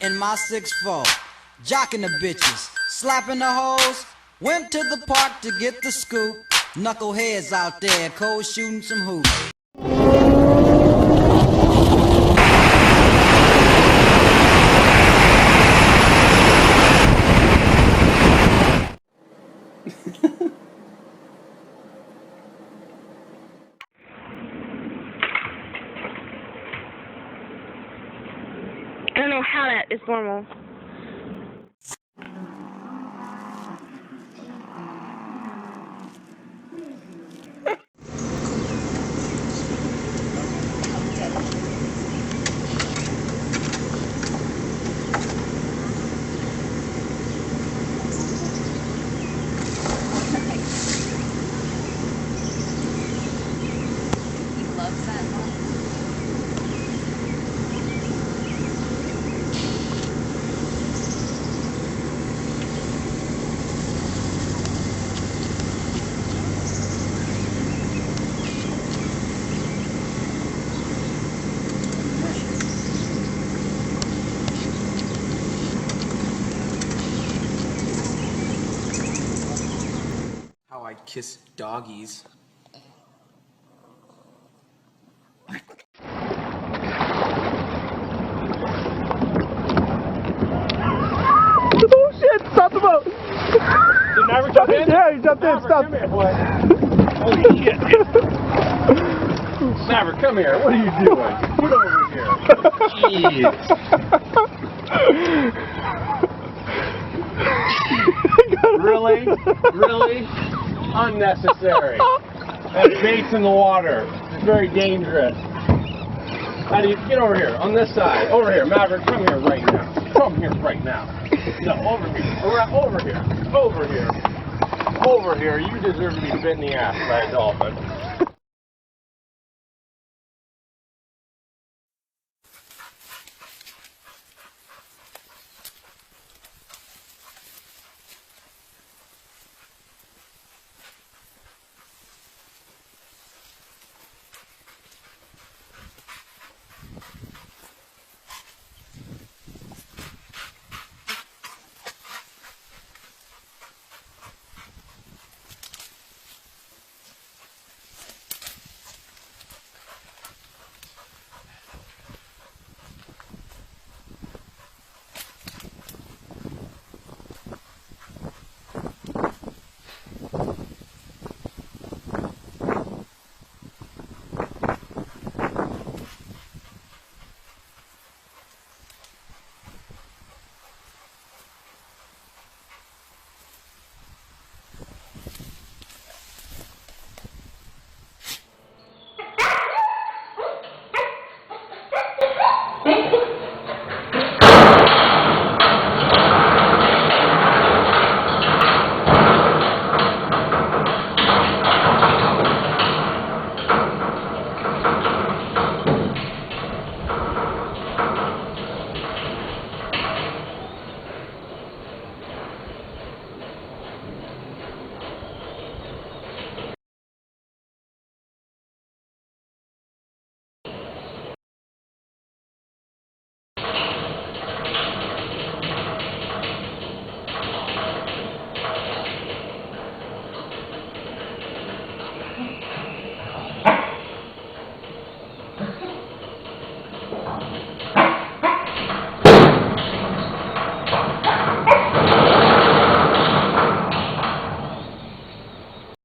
in my 6'4", jocking the bitches, slapping the hoes. Went to the park to get the scoop. Knuckleheads out there, cold shooting some hoops. I don't know how that is normal. He loves that one. How I kiss doggies. Oh shit! Stop the boat! Did Maverick jump in? Yeah, he jumped in. Stop. Come here, boy. Holy shit. Maverick, come here. What are you doing? Get over here. Jeez. Really? Really? Unnecessary. That bait's in the water. It's very dangerous. How do you get over here? On this side. Over here. Maverick, come here right now. Come here right now. No, over here. Over here. Over here. Over here. You deserve to be bit in the ass by a dolphin.